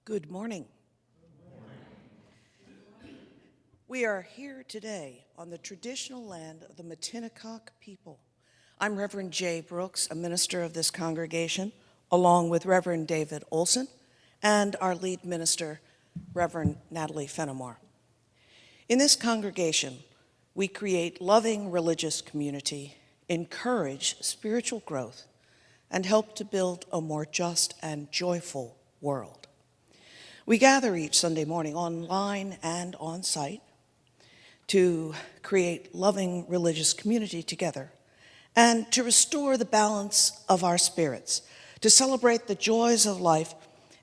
Good morning. We are here today on the traditional land of the Matinacock people. I'm Reverend Jaye Brooks, a minister of this congregation, along with Reverend David Olson and our lead minister, Reverend Natalie Fenimore. In this congregation, we create loving religious community, encourage spiritual growth, and help to build a more just and joyful world. We gather each Sunday morning online and on site to create loving religious community together and to restore the balance of our spirits, to celebrate the joys of life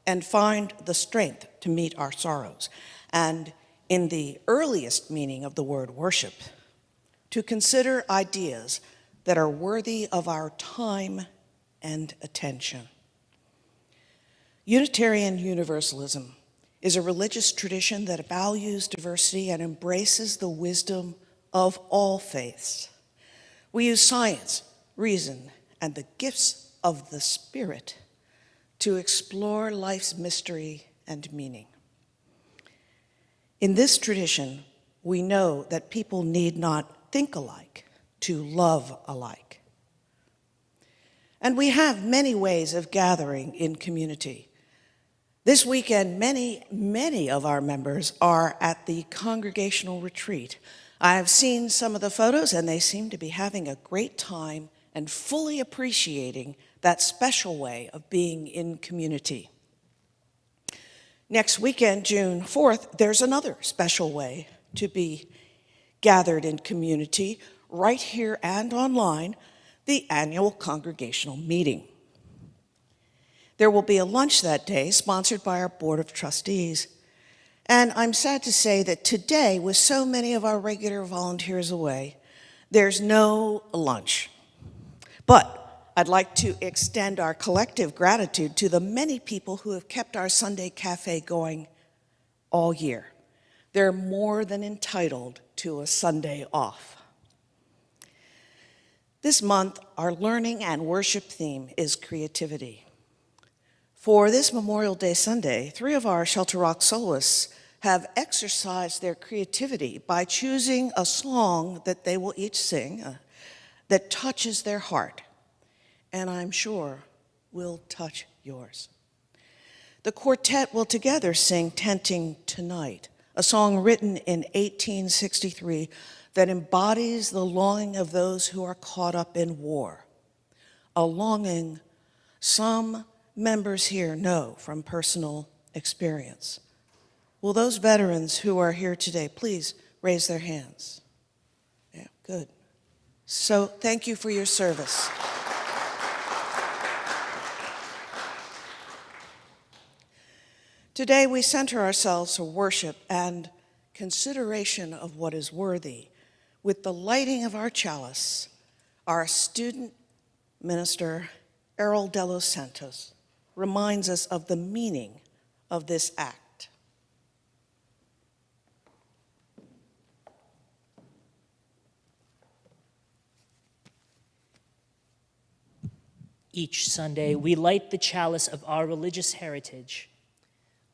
and find the strength to meet our sorrows. And in the earliest meaning of the word worship, to consider ideas that are worthy of our time and attention. Unitarian Universalism is a religious tradition that values diversity and embraces the wisdom of all faiths. We use science, reason, and the gifts of the Spirit to explore life's mystery and meaning. In this tradition, we know that people need not think alike to love alike. And we have many ways of gathering in community. This weekend, many of our members are at the congregational retreat. I have seen some of the photos, and they seem to be having a great time and fully appreciating that special way of being in community. Next weekend, June 4th, there's another special way to be gathered in community, right here and online, the annual congregational meeting. There will be a lunch that day sponsored by our Board of Trustees. And I'm sad to say that today, with so many of our regular volunteers away, there's no lunch. But I'd like to extend our collective gratitude to the many people who have kept our Sunday cafe going all year. They're more than entitled to a Sunday off. This month, our learning and worship theme is creativity. For this Memorial Day Sunday, 3 of our Shelter Rock soloists have exercised their creativity by choosing a song that they will each sing that touches their heart, and I'm sure will touch yours. The quartet will together sing Tenting Tonight, a song written in 1863 that embodies the longing of those who are caught up in war, a longing some members here know from personal experience. Will those veterans who are here today please raise their hands? Yeah, good. So thank you for your service. Today we center ourselves for worship and consideration of what is worthy with the lighting of our chalice, our student minister, Errol de los Santos, reminds us of the meaning of this act. Each Sunday, we light the chalice of our religious heritage.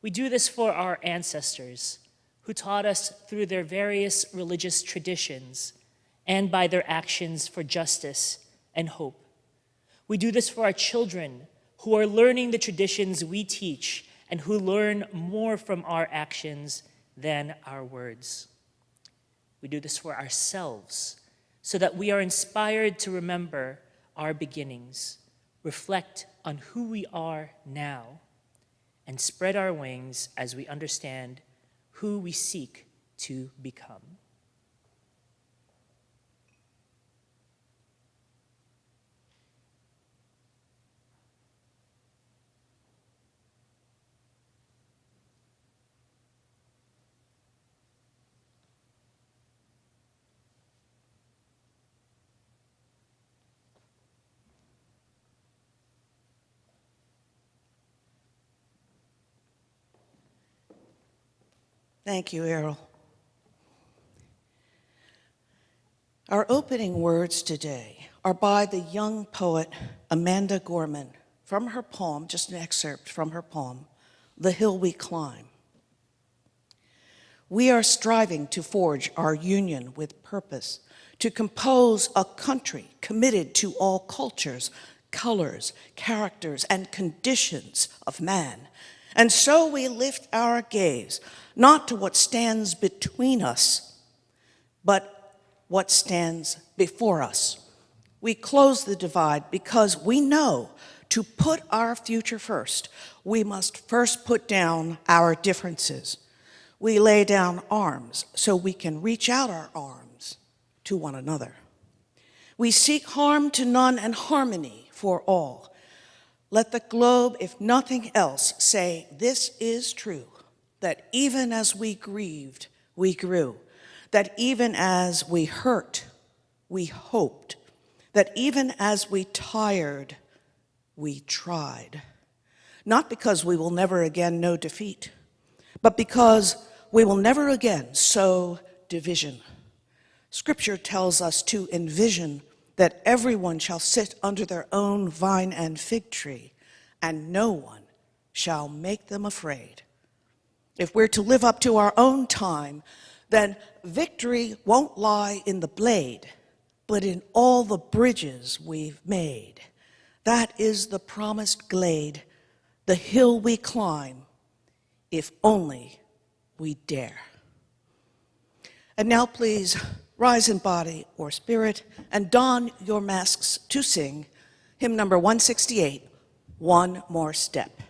We do this for our ancestors, who taught us through their various religious traditions and by their actions for justice and hope. We do this for our children, who are learning the traditions we teach and who learn more from our actions than our words. We do this for ourselves, so that we are inspired to remember our beginnings, reflect on who we are now, and spread our wings as we understand who we seek to become. Thank you, Errol. Our opening words today are by the young poet Amanda Gorman from her poem, just an excerpt from her poem, the hill we climb. We are striving to forge our union with purpose, to compose a country committed to all cultures, colors, characters, and conditions of man. And so we lift our gaze, not to what stands between us, but what stands before us. We close the divide because we know to put our future first, we must first put down our differences. We lay down arms so we can reach out our arms to one another. We seek harm to none and harmony for all. Let the globe, if nothing else, say this is true, that even as we grieved, we grew, that even as we hurt, we hoped, that even as we tired, we tried. Not because we will never again know defeat, but because we will never again sow division. Scripture tells us to envision that everyone shall sit under their own vine and fig tree, and no one shall make them afraid. If we're to live up to our own time, then victory won't lie in the blade, but in all the bridges we've made. That is the promised glade, the hill we climb, if only we dare. And now please rise in body or spirit and don your masks to sing hymn number 168, One More Step.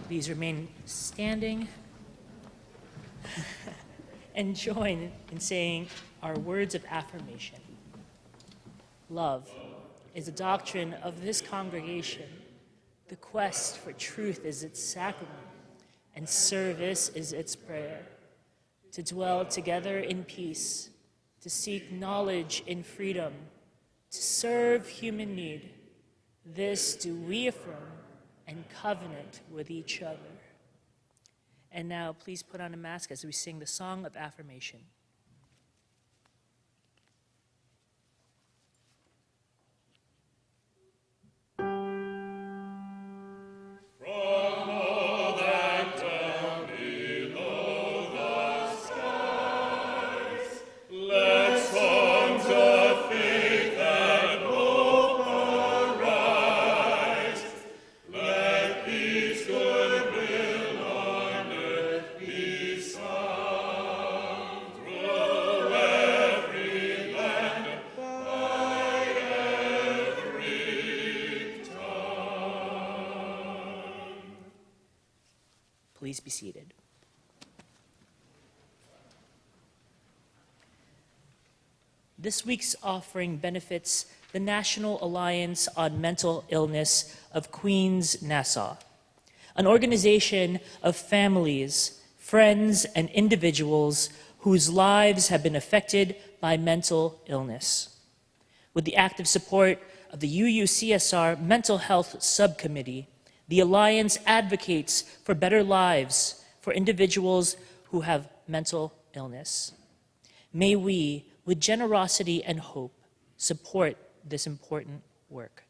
Please remain standing and join in saying our words of affirmation. Love is a doctrine of this congregation. The quest for truth is its sacrament, and service is its prayer. To dwell together in peace, to seek knowledge in freedom, to serve human need, this do we affirm and covenant with each other. And now please put on a mask as we sing the song of affirmation. Please be seated. This week's offering benefits the National Alliance on Mental Illness of Queens, Nassau, an organization of families, friends, and individuals whose lives have been affected by mental illness. With the active support of the UUCSR Mental Health Subcommittee, The Alliance advocates for better lives for individuals who have mental illness. May we, with generosity and hope, support this important work.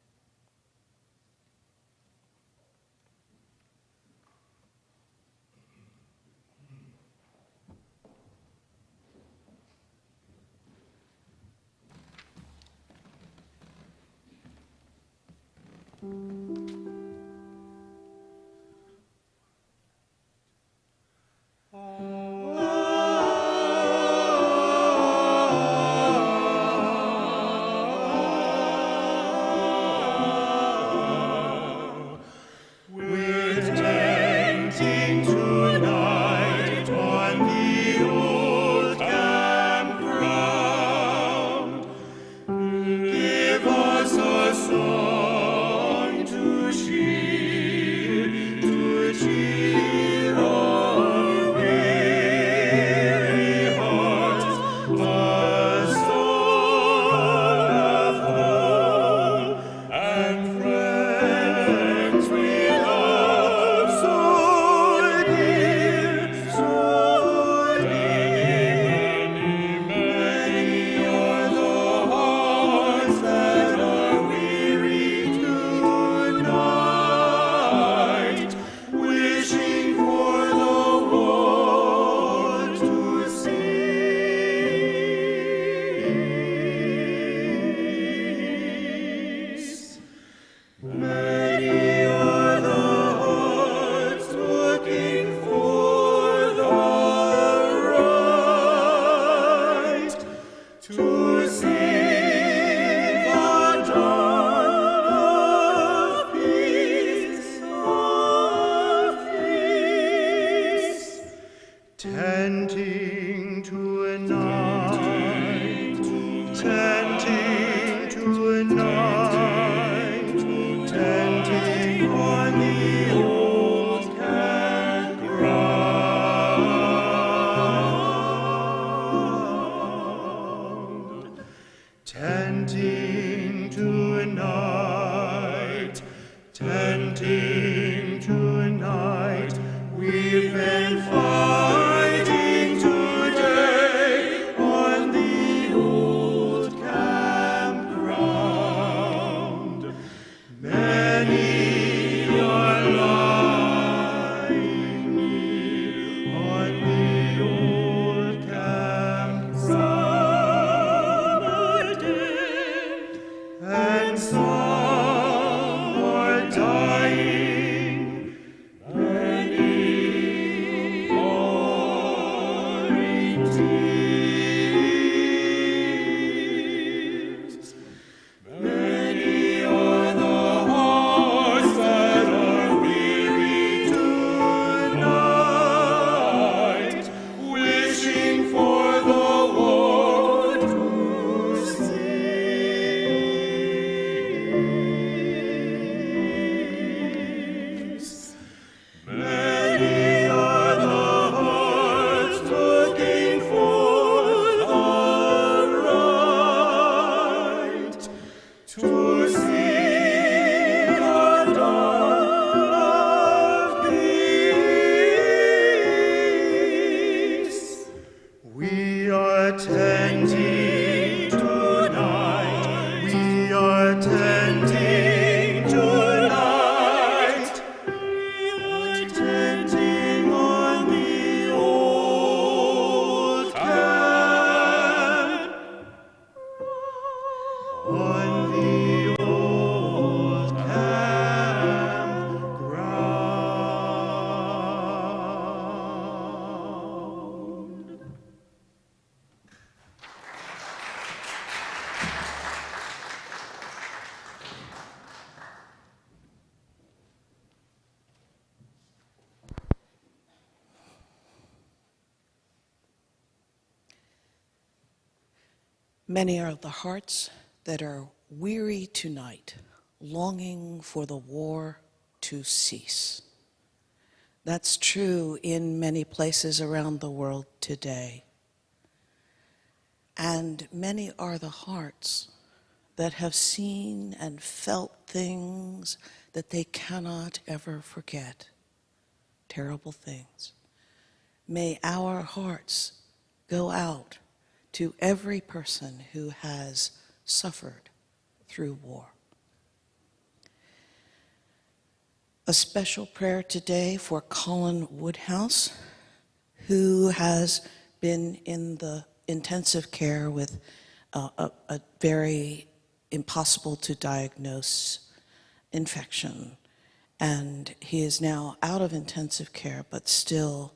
Many are the hearts that are weary tonight, longing for the war to cease. That's true in many places around the world today. And many are the hearts that have seen and felt things that they cannot ever forget terrible things. May our hearts go out to every person who has suffered through war. A special prayer today for Colin Woodhouse, who has been in the intensive care with a very impossible to diagnose infection. And he is now out of intensive care, but still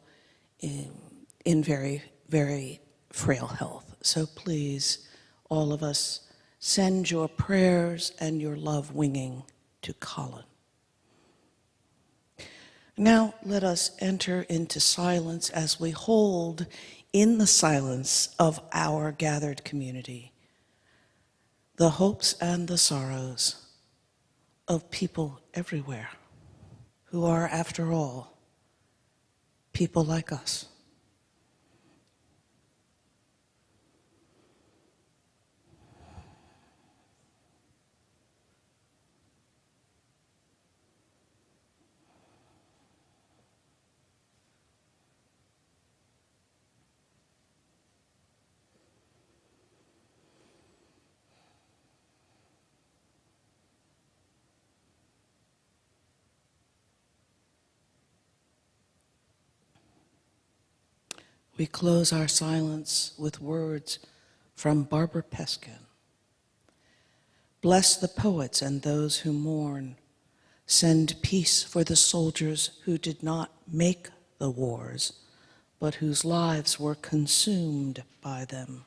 in very, very frail health. So please, all of us, send your prayers and your love winging to Colin. Now let us enter into silence as we hold in the silence of our gathered community the hopes and the sorrows of people everywhere who are, after all, people like us. We close our silence with words from Barbara Peskin. Bless the poets and those who mourn. Send peace for the soldiers who did not make the wars, but whose lives were consumed by them.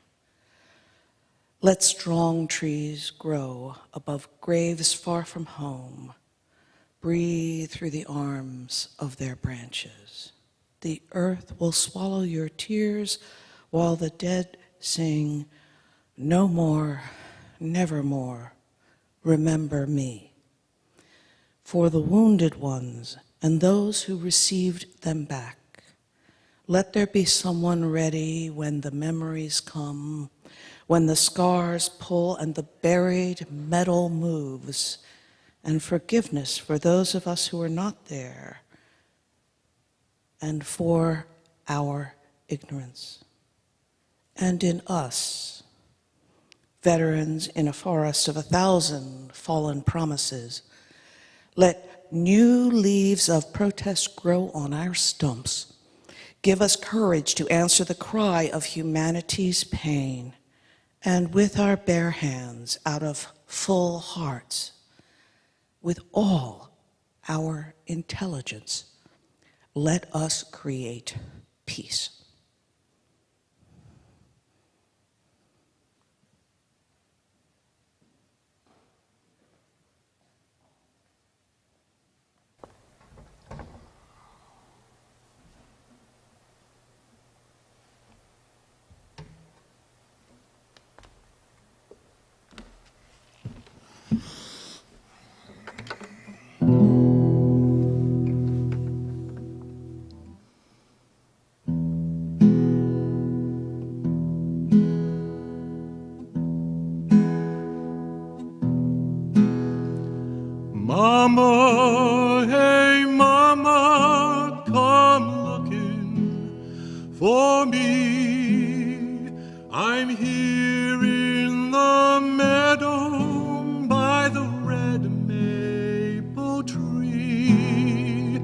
Let strong trees grow above graves far from home. Breathe through the arms of their branches. The earth will swallow your tears while the dead sing, "No more, nevermore, remember me." For the wounded ones and those who received them back, let there be someone ready when the memories come, when the scars pull and the buried metal moves, and forgiveness for those of us who are not there, and for our ignorance. And in us, veterans in a forest of 1,000 fallen promises, let new leaves of protest grow on our stumps. Give us courage to answer the cry of humanity's pain, and with our bare hands, out of full hearts, with all our intelligence, let us create peace. Mama, hey mama, come looking for me. I'm here in the meadow by the red maple tree.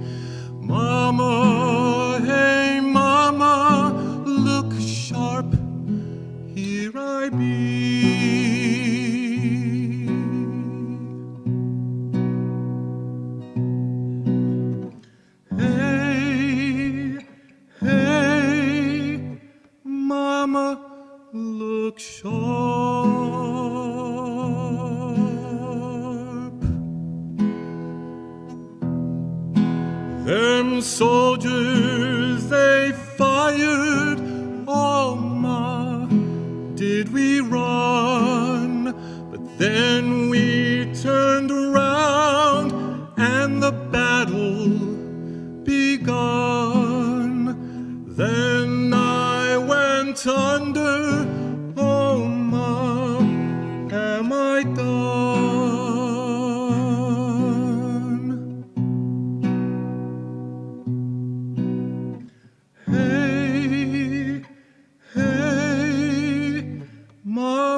Mama, hey mama, look sharp, here I be.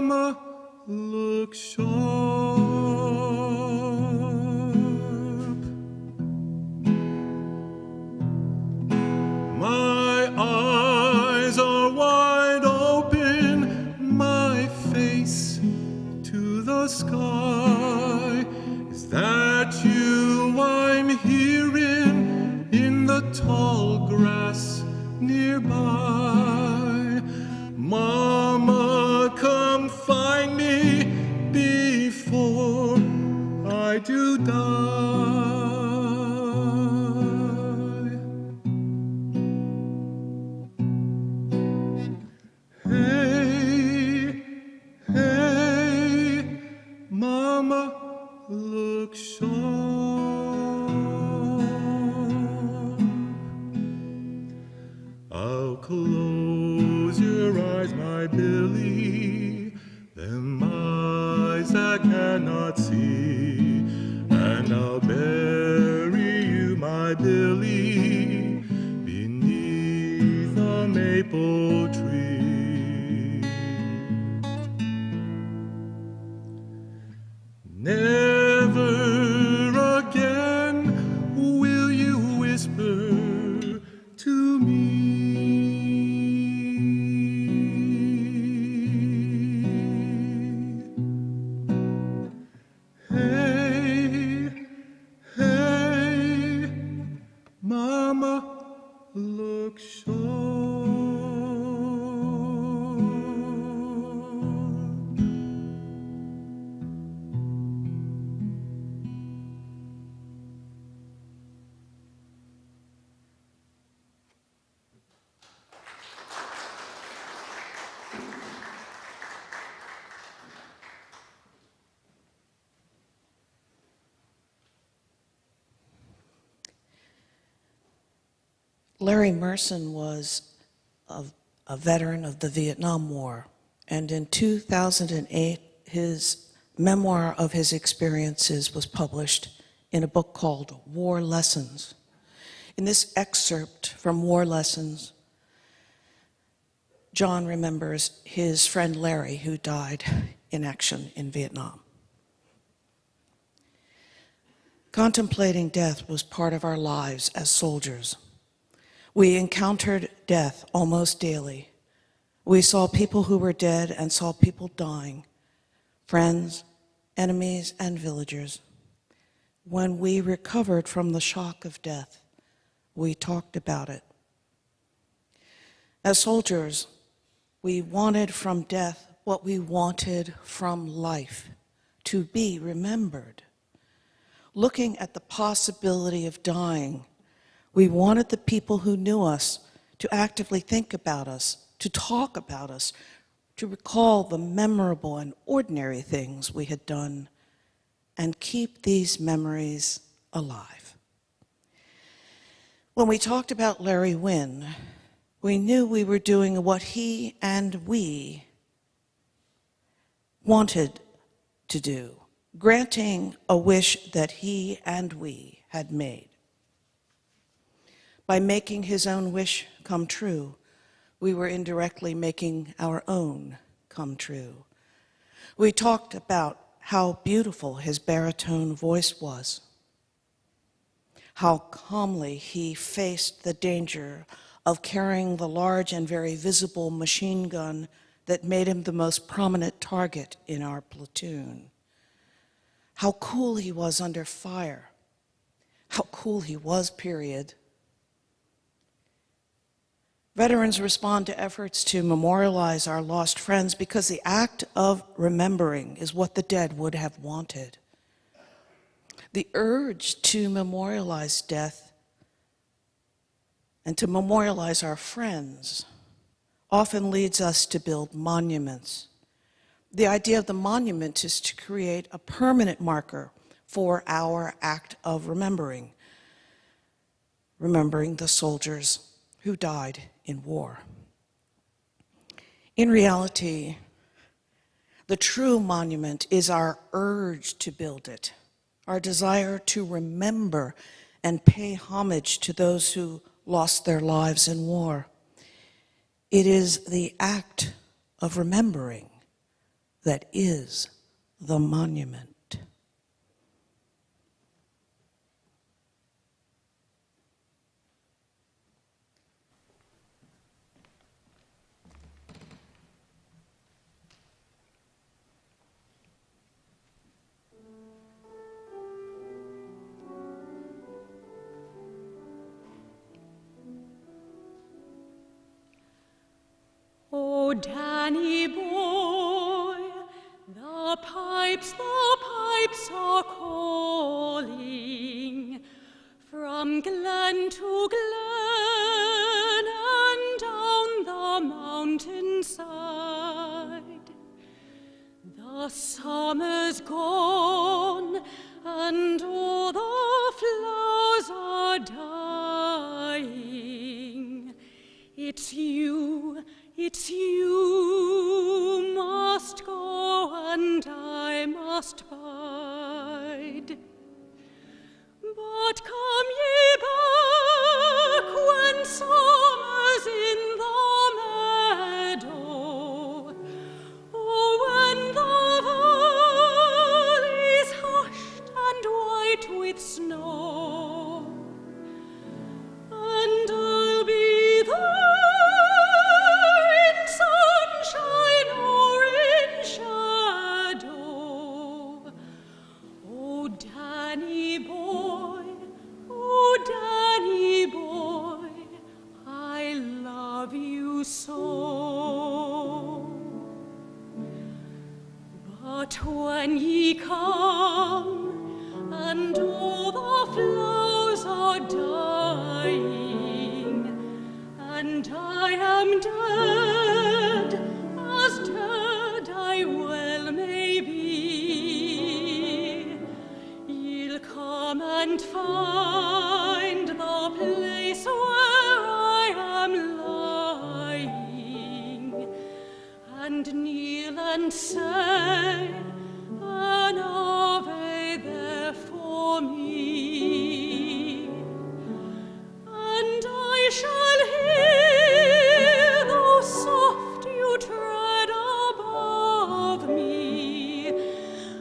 Mama, look sharp. My eyes are wide open, my face to the sky. Is that you I'm hearing in the tall grass nearby? Mama, come find me before I do die. Hey, hey, Mama, look sharp. I'll close your eyes, my Billy, them eyes I cannot see, and I'll bury you, my Billy, beneath a maple tree. Never again will you whisper to me. Hey, hey, Mama, look sharp. Larry Merson was a veteran of the Vietnam War, and in 2008, his memoir of his experiences was published in a book called War Lessons. In this excerpt from War Lessons, John remembers his friend Larry, who died in action in Vietnam. Contemplating death was part of our lives as soldiers. We encountered death almost daily. We saw people who were dead and saw people dying, friends, enemies, and villagers. When we recovered from the shock of death, we talked about it. As soldiers, we wanted from death what we wanted from life, to be remembered. Looking at the possibility of dying, we wanted the people who knew us to actively think about us, to talk about us, to recall the memorable and ordinary things we had done, and keep these memories alive. When we talked about Larry Wynn, we knew we were doing what he and we wanted to do, granting a wish that he and we had made. By making his own wish come true, we were indirectly making our own come true. We talked about how beautiful his baritone voice was, how calmly he faced the danger of carrying the large and very visible machine gun that made him the most prominent target in our platoon, how cool he was under fire, how cool he was, period. Veterans respond to efforts to memorialize our lost friends because the act of remembering is what the dead would have wanted. The urge to memorialize death and to memorialize our friends often leads us to build monuments. The idea of the monument is to create a permanent marker for our act of remembering the soldiers who died in war. In reality, the true monument is our urge to build it, our desire to remember and pay homage to those who lost their lives in war. It is the act of remembering that is the monument. Oh, Danny boy, the pipes are calling from glen to glen and down the mountainside. The summer's gone and all the flowers are dying. It's you must go and I must bide. But come ye back when summer's in the meadow, oh, when the valley's hushed and white with snow, and I'll be there in sunshine or in shadow. Oh, Danny boy, I love you so. But when ye come and all the flowers are dying, and I am dead, as dead I well may be, ye'll come and find the place where I am lying, and kneel and say an Ave there for me, and I shall hear, though soft you tread above me,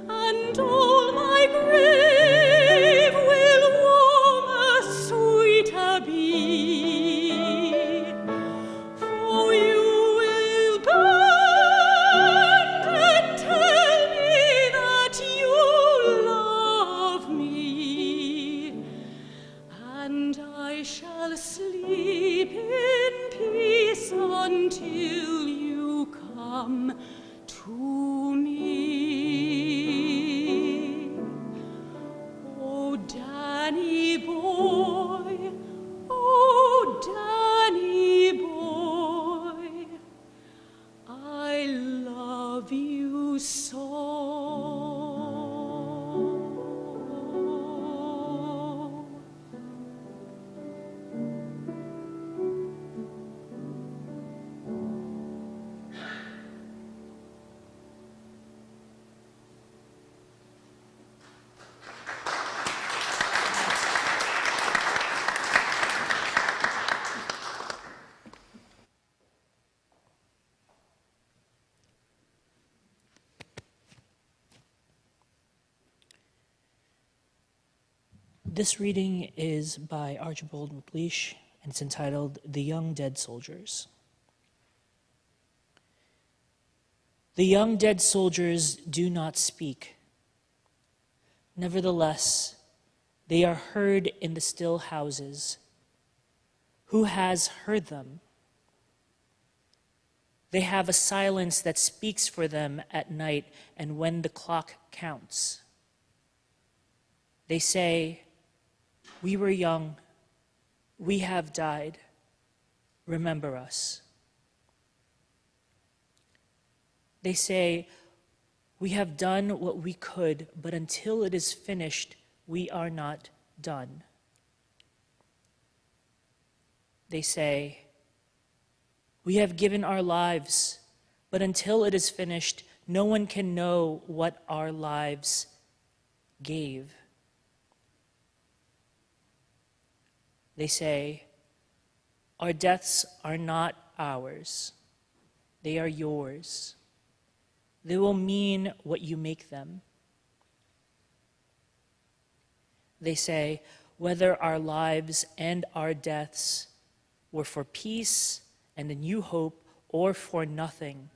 and all my grave will warmer, sweeter be, for you will bend and tell me that you love me, and I shall sleep in peace until you come to me. Oh, Danny boy, I love you so. This reading is by Archibald MacLeish, and it's entitled The Young Dead Soldiers. The young dead soldiers do not speak. Nevertheless, they are heard in the still houses. Who has heard them? They have a silence that speaks for them at night and when the clock counts. They say, "We were young, we have died, remember us." They say, "We have done what we could, but until it is finished, we are not done." They say, "We have given our lives, but until it is finished, no one can know what our lives gave." They say, "Our deaths are not ours, they are yours. They will mean what you make them. They say, whether our lives and our deaths were for peace and a new hope or for nothing,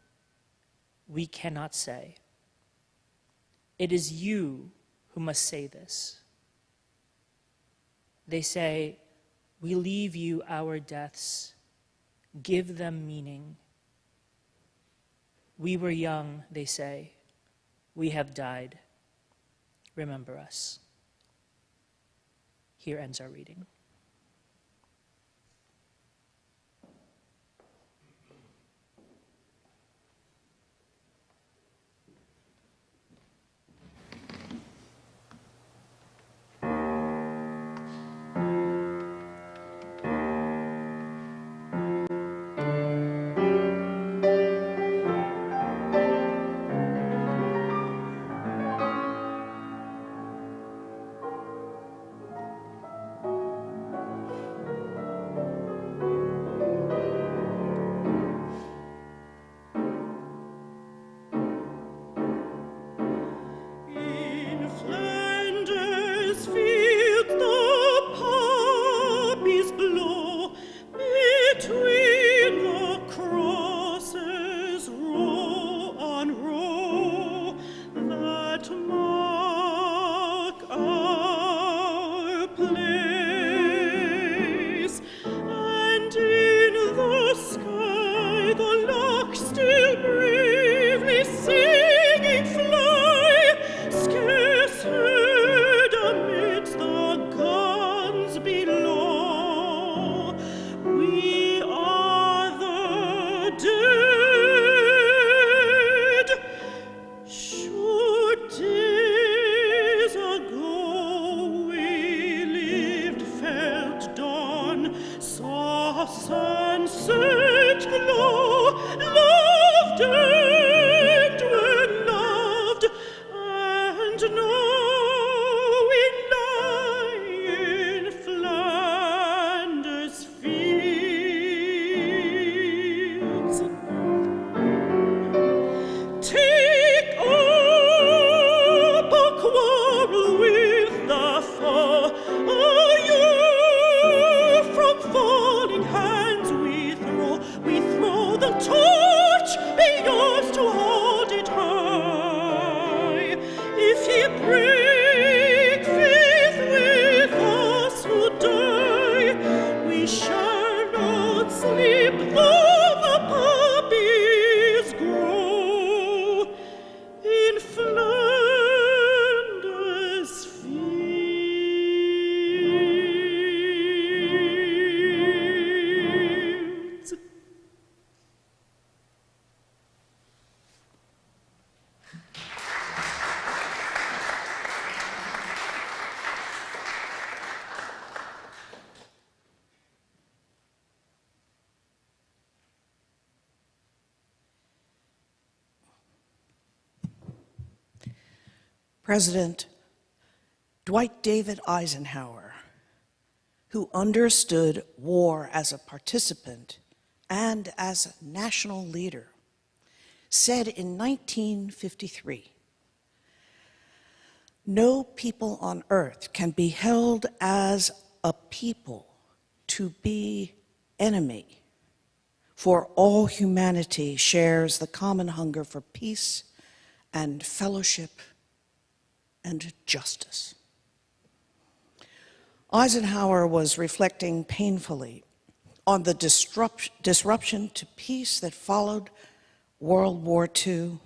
we cannot say. It is you who must say this. They say, we leave you our deaths. Give them meaning. We were young, they say. We have died. Remember us. Here ends our reading. President Dwight David Eisenhower, who understood war as a participant and as a national leader, said in 1953, "No people on earth can be held as a people to be enemy, for all humanity shares the common hunger for peace and fellowship and justice." Eisenhower was reflecting painfully on the disruption to peace that followed World War II,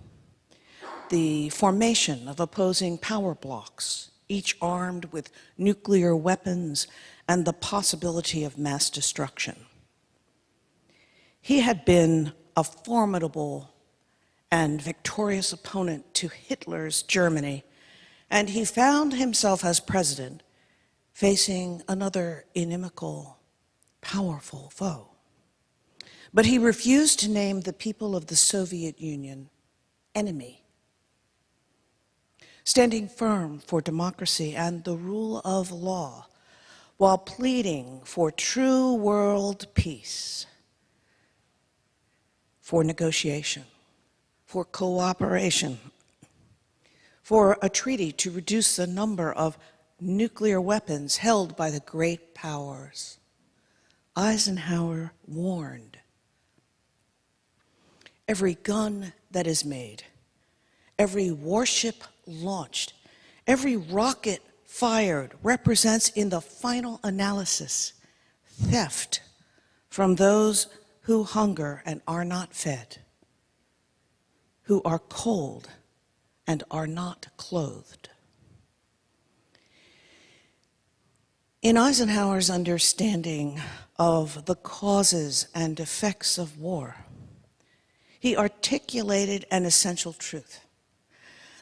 the formation of opposing power blocs, each armed with nuclear weapons and the possibility of mass destruction. He had been a formidable and victorious opponent to Hitler's Germany, and he found himself as president facing another inimical, powerful foe. But he refused to name the people of the Soviet Union enemy, standing firm for democracy and the rule of law while pleading for true world peace, for negotiation, for cooperation, for a treaty to reduce the number of nuclear weapons held by the great powers. Eisenhower warned, every gun that is made, every warship launched, every rocket fired represents in the final analysis theft from those who hunger and are not fed, who are cold and are not clothed. In Eisenhower's understanding of the causes and effects of war, he articulated an essential truth.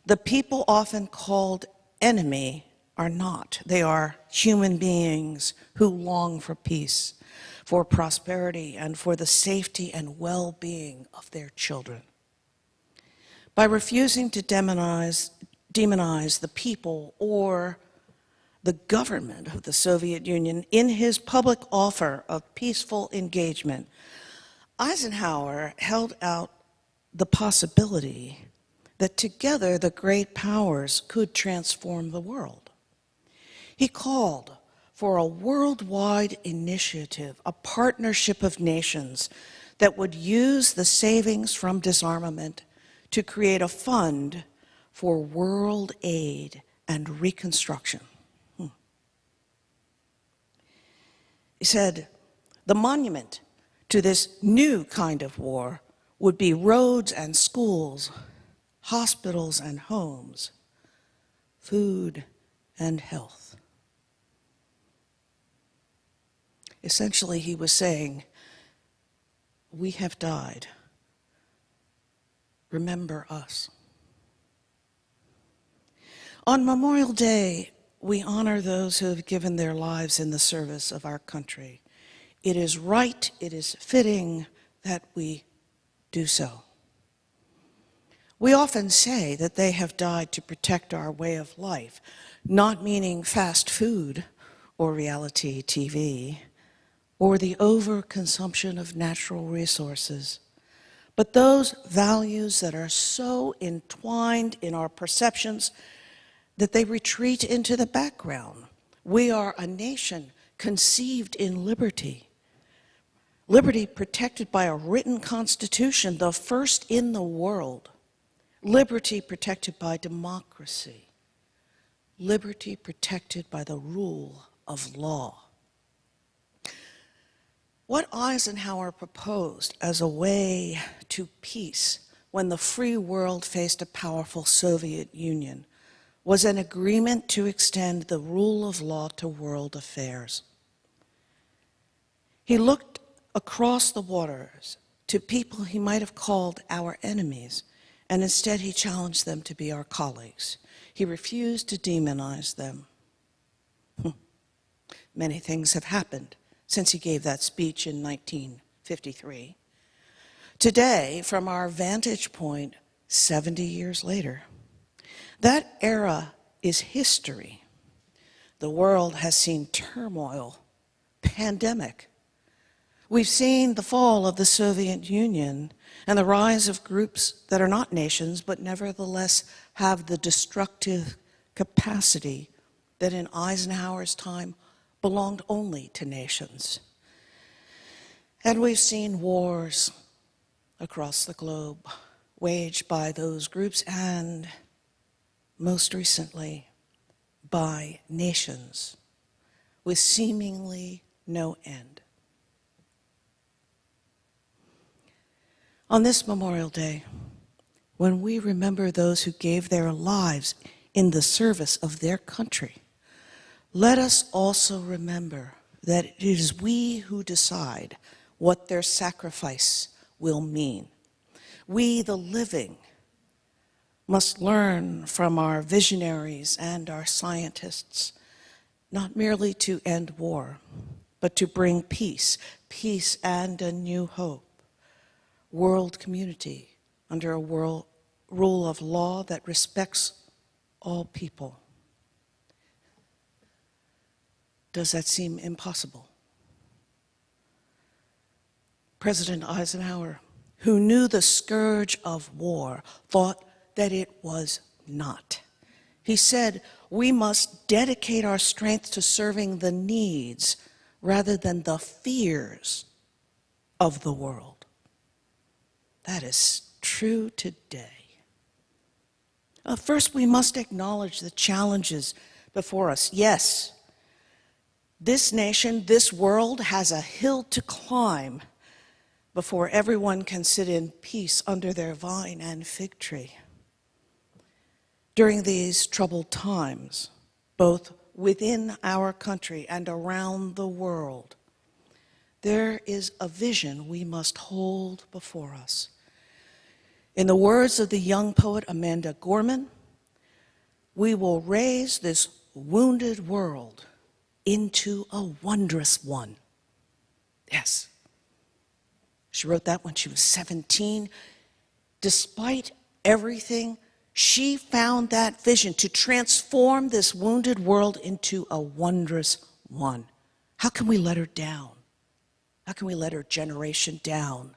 The people often called enemy are not. They are human beings who long for peace, for prosperity, and for the safety and well-being of their children. By refusing to demonize the people or the government of the Soviet Union in his public offer of peaceful engagement, Eisenhower held out the possibility that together the great powers could transform the world. He called for a worldwide initiative, a partnership of nations that would use the savings from disarmament to create a fund for world aid and reconstruction. He said, the monument to this new kind of war would be roads and schools, hospitals and homes, food and health. Essentially, he was saying, we have died. Remember us. On Memorial Day, we honor those who have given their lives in the service of our country. It is right, it is fitting that we do so. We often say that they have died to protect our way of life, not meaning fast food or reality TV or the overconsumption of natural resources, but those values that are so entwined in our perceptions that they retreat into the background. We are a nation conceived in liberty. Liberty protected by a written constitution, the first in the world. Liberty protected by democracy. Liberty protected by the rule of law. What Eisenhower proposed as a way to peace when the free world faced a powerful Soviet Union was an agreement to extend the rule of law to world affairs. He looked across the waters to people he might have called our enemies, and instead he challenged them to be our colleagues. He refused to demonize them. Many things have happened since he gave that speech in 1953. Today, from our vantage point, 70 years later, that era is history. The world has seen turmoil, pandemic. We've seen the fall of the Soviet Union and the rise of groups that are not nations, but nevertheless have the destructive capacity that in Eisenhower's time belonged only to nations. And we've seen wars across the globe waged by those groups and most recently by nations with seemingly no end. On this Memorial Day, when we remember those who gave their lives in the service of their country, let us also remember that it is we who decide what their sacrifice will mean. We, the living, must learn from our visionaries and our scientists, not merely to end war, but to bring peace, peace and a new hope, world community under a rule of law that respects all people. Does that seem impossible? President Eisenhower who knew the scourge of war, thought that it was not. He said, we must dedicate our strength to serving the needs rather than the fears of the world. That is true today. First, we must acknowledge the challenges before us. Yes, this nation, this world has a hill to climb before everyone can sit in peace under their vine and fig tree. During these troubled times, both within our country and around the world, there is a vision we must hold before us. In the words of the young poet Amanda Gorman, we will raise this wounded world into a wondrous one. Yes. She wrote that when she was 17. Despite everything, she found that vision to transform this wounded world into a wondrous one. How can we let her down? How can we let her generation down?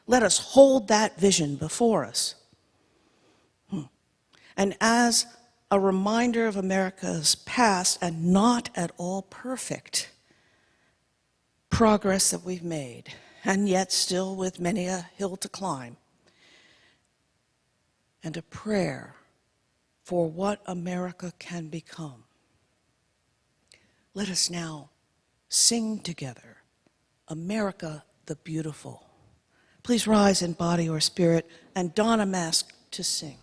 Let us hold that vision before us. And as a reminder of America's past and not at all perfect progress that we've made, and yet still with many a hill to climb, and a prayer for what America can become. Let us now sing together, America the Beautiful. Please rise in body or spirit and don a mask to sing.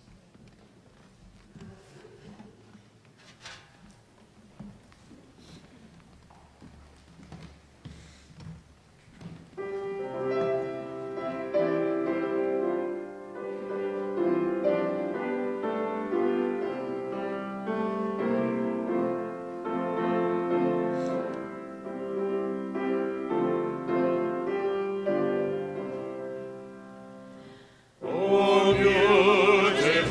Oh, beautiful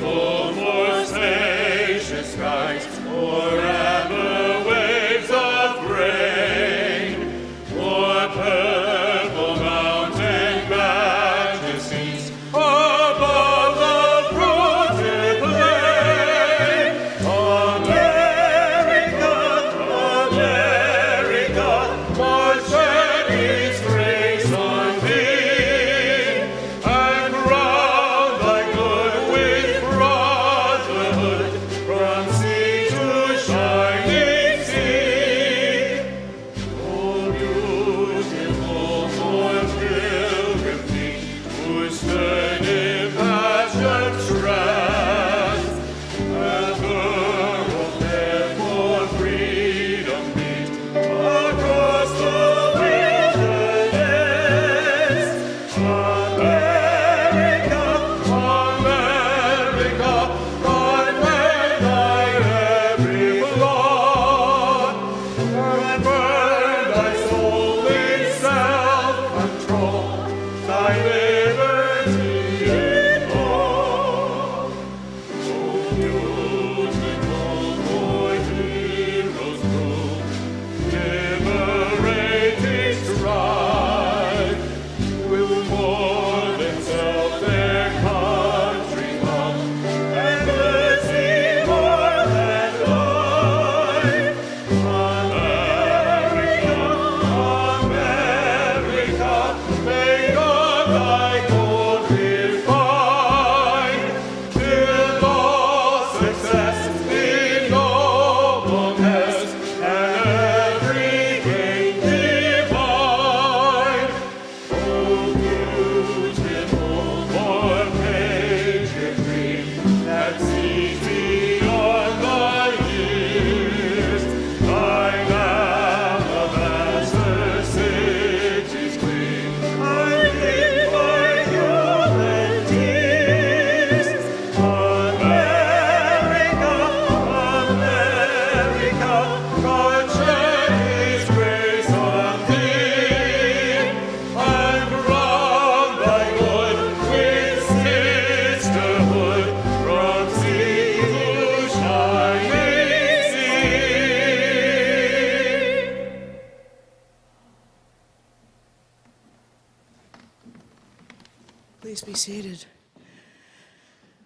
seated.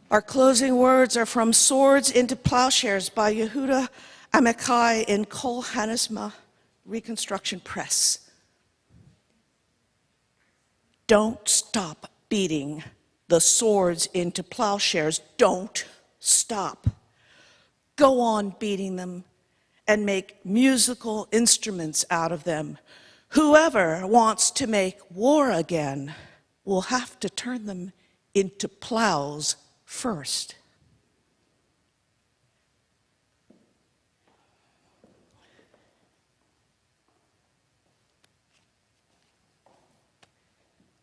Our closing words are from Swords into Plowshares by Yehuda Amichai in Kol Hanisma Reconstruction Press. Don't stop beating the swords into plowshares. Don't stop. Go on beating them and make musical instruments out of them. Whoever wants to make war again will have to turn them into plows first.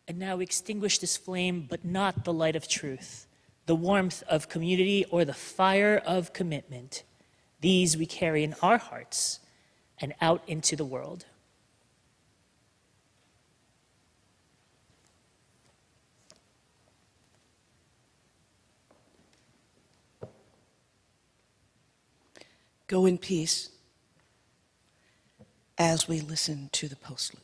And now extinguish this flame, but not the light of truth, the warmth of community, or the fire of commitment. These we carry in our hearts and out into the world. Go in peace as we listen to the postlude.